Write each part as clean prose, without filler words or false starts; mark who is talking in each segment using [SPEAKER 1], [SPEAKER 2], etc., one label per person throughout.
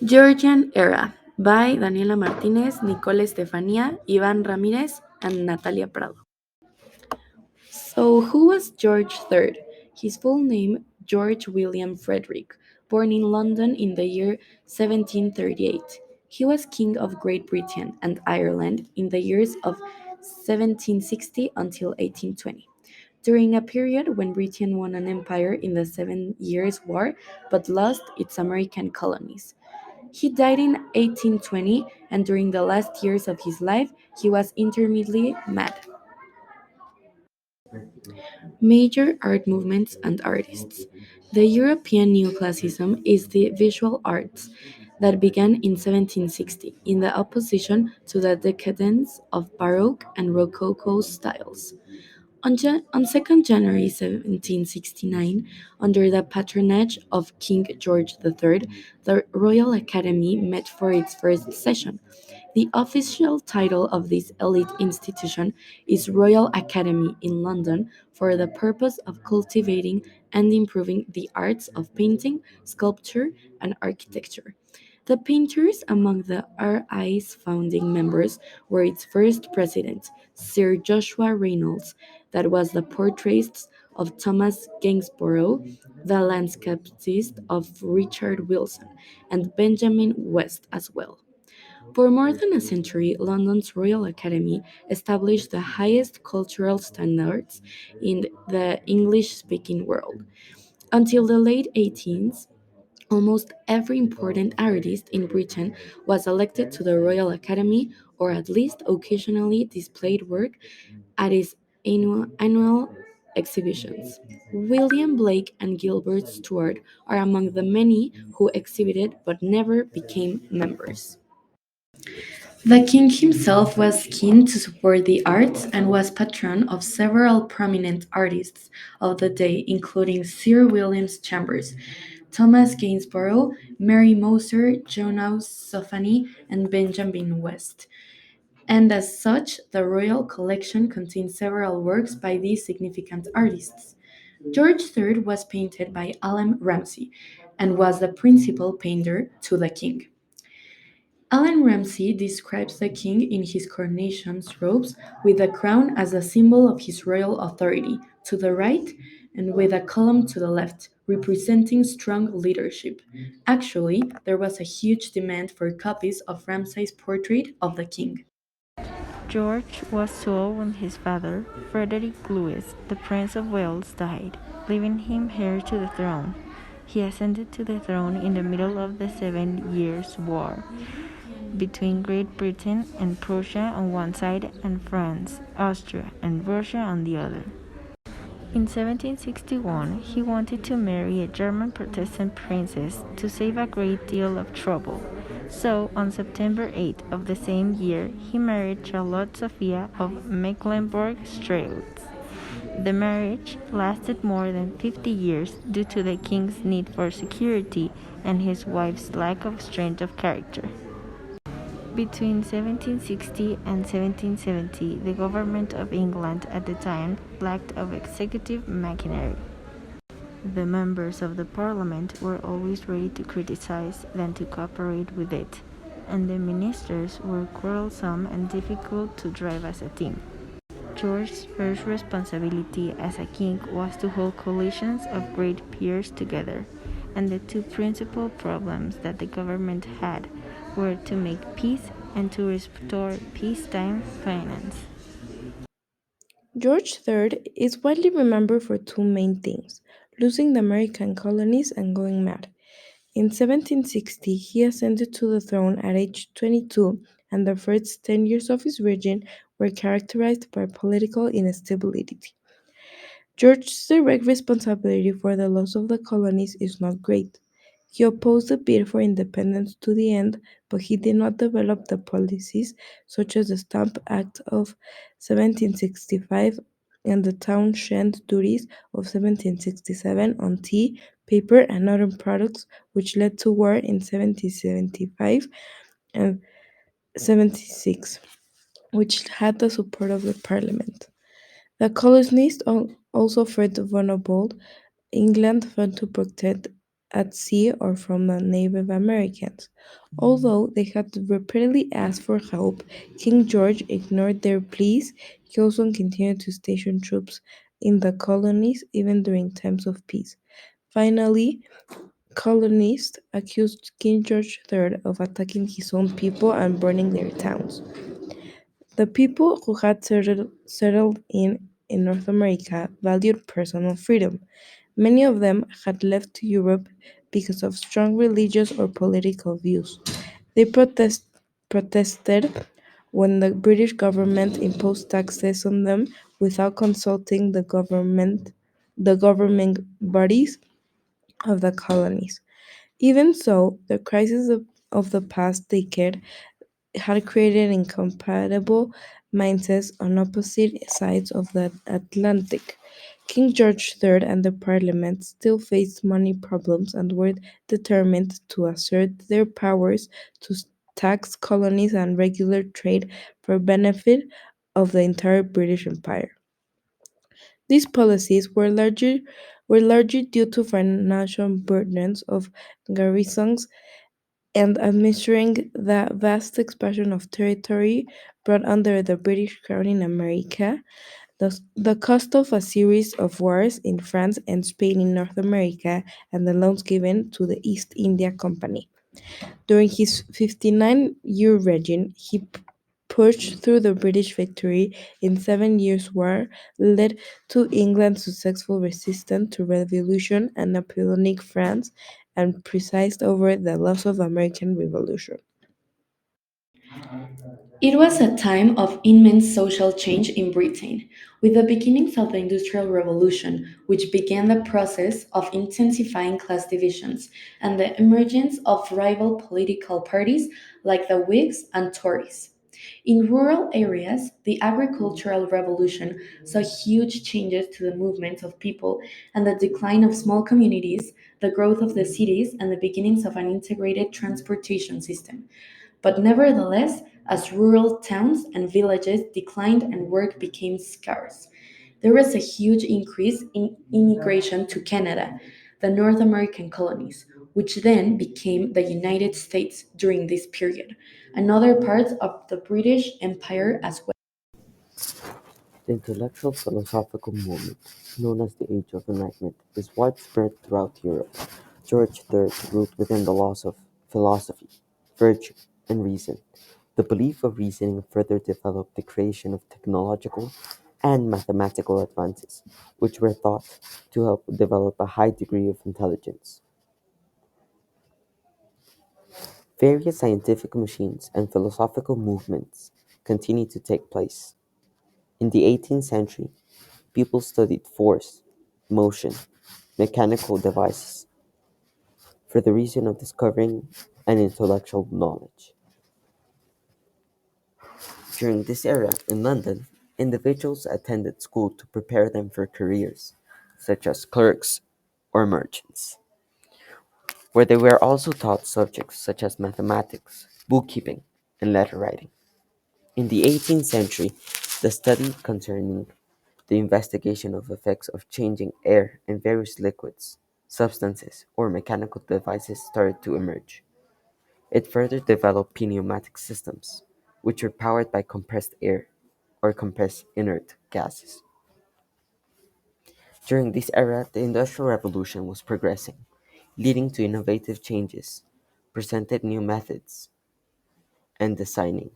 [SPEAKER 1] Georgian Era by Daniela Martinez, Nicole Estefania, Ivan Ramirez, and Natalia Prado. So, who was George III? His full name, George William Frederick, born in London in the year 1738. He was King of Great Britain and Ireland in the years of 1760 until 1820, during a period when Britain won an empire in the Seven Years' War but lost its American colonies. He died in 1820, and during the last years of his life, he was intermittently mad. Major art movements and artists. The European Neoclassicism is the visual arts that began in 1760 in the opposition to the decadence of Baroque and Rococo styles. On 2nd January 1769, under the patronage of King George III, the Royal Academy met for its first session. The official title of this elite institution is Royal Academy in London for the purpose of cultivating and improving the arts of painting, sculpture, and architecture. The painters among the RI's founding members were its first president, Sir Joshua Reynolds, that was the portraits of Thomas Gainsborough, the landscapist of Richard Wilson, and Benjamin West as well. For more than a century, London's Royal Academy established the highest cultural standards in the English speaking world. Until the late 18th, almost every important artist in Britain was elected to the Royal Academy or at least occasionally displayed work at its annual exhibitions. William Blake and Gilbert Stuart are among the many who exhibited but never became members. The king himself was keen to support the arts and was patron of several prominent artists of the day, including Sir William Chambers, Thomas Gainsborough, Mary Moser, Jonas Sophany, and Benjamin West. And as such, the royal collection contains several works by these significant artists. George III was painted by Alan Ramsay and was the principal painter to the king. Alan Ramsay describes the king in his coronation robes with the crown as a symbol of his royal authority to the right and with a column to the left, representing strong leadership. Actually, there was a huge demand for copies of Ramsay's portrait of the king.
[SPEAKER 2] George was 12 when his father, Frederick Louis, the Prince of Wales, died, leaving him heir to the throne. He ascended to the throne in the middle of the Seven Years' War between Great Britain and Prussia on one side and France, Austria, and Russia on the other. In 1761, he wanted to marry a German Protestant princess to save a great deal of trouble. So, on September 8th of the same year, he married Charlotte Sophia of Mecklenburg-Strelitz. The marriage lasted more than 50 years due to the king's need for security and his wife's lack of strength of character. Between 1760 and 1770, the government of England at the time lacked of executive machinery. The members of the parliament were always ready to criticize than to cooperate with it, and the ministers were quarrelsome and difficult to drive as a team. George's first responsibility as a king was to hold coalitions of great peers together, and the two principal problems that the government had were to make peace and to restore peacetime finance.
[SPEAKER 3] George III is widely remembered for two main things: losing the American colonies and going mad. In 1760, he ascended to the throne at age 22, and the first 10 years of his reign were characterized by political instability. George's direct responsibility for the loss of the colonies is not great. He opposed the bid for independence to the end, but he did not develop the policies such as the Stamp Act of 1765 and the Townshend duties of 1767 on tea, paper, and other products, which led to war in 1775 and 76, which had the support of the parliament. The colonists also felt vulnerable. England fought to protect at sea or from the Native Americans. Although they had repeatedly asked for help, King George ignored their pleas. He also continued to station troops in the colonies even during times of peace. Finally, colonists accused King George III of attacking his own people and burning their towns. The people who had settled in North America valued personal freedom. Many of them had left to Europe because of strong religious or political views. They protested when the British government imposed taxes on them without consulting the governing bodies of the colonies. Even so, the crisis of the past decade had created incompatible mindsets on opposite sides of the Atlantic. King George III and the Parliament still faced money problems and were determined to assert their powers to tax colonies and regular trade for benefit of the entire British Empire. These policies were largely due to financial burdens of garrisons and administering the vast expansion of territory brought under the British Crown in America, the cost of a series of wars in France and Spain in North America, and the loans given to the East India Company. During his 59-year reign, he pushed through the British victory in Seven Years' War, led to England's successful resistance to revolution and Napoleonic France, and presided over the loss of the American Revolution.
[SPEAKER 1] It was a time of immense social change in Britain, with the beginnings of the Industrial Revolution, which began the process of intensifying class divisions, and the emergence of rival political parties like the Whigs and Tories. In rural areas, the agricultural revolution saw huge changes to the movements of people and the decline of small communities, the growth of the cities, and the beginnings of an integrated transportation system. But nevertheless, as rural towns and villages declined and work became scarce, there was a huge increase in immigration to Canada, the North American colonies, which then became the United States during this period, and other parts of the British Empire as well.
[SPEAKER 4] The intellectual philosophical movement, known as the Age of Enlightenment, is widespread throughout Europe. George III ruled within the laws of philosophy, virtue, and reason. The belief of reasoning further developed the creation of technological and mathematical advances, which were thought to help develop a high degree of intelligence. Various scientific machines and philosophical movements continued to take place. In the 18th century, people studied force, motion, mechanical devices for the reason of discovering an intellectual knowledge. During this era in London, individuals attended school to prepare them for careers, such as clerks or merchants, where they were also taught subjects such as mathematics, bookkeeping, and letter writing. In the 18th century, the study concerning the investigation of effects of changing air in various liquids, substances, or mechanical devices started to emerge. It further developed pneumatic systems, which were powered by compressed air or compressed inert gases. During this era, the Industrial Revolution was progressing, leading to innovative changes, presented new methods, and designing.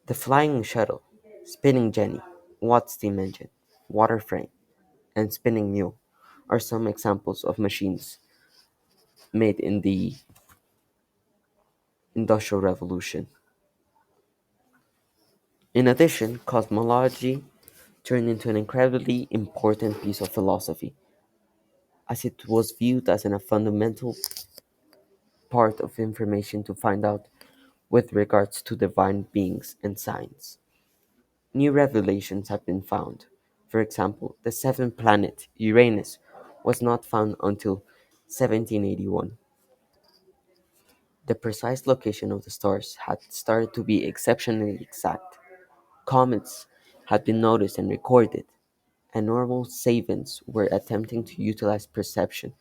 [SPEAKER 4] The flying shuttle, spinning jenny, Watt steam engine, water frame, and spinning mule are some examples of machines made in the Industrial Revolution. In addition, cosmology turned into an incredibly important piece of philosophy, as it was viewed as a fundamental part of information to find out with regards to divine beings and signs. New revelations have been found. For example, the seventh planet, Uranus, was not found until 1781. The precise location of the stars had started to be exceptionally exact. Comets had been noticed and recorded, and normal savants were attempting to utilize perception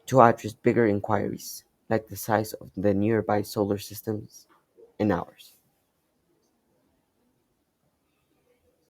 [SPEAKER 4] to address bigger inquiries, like the size of the nearby solar systems and ours.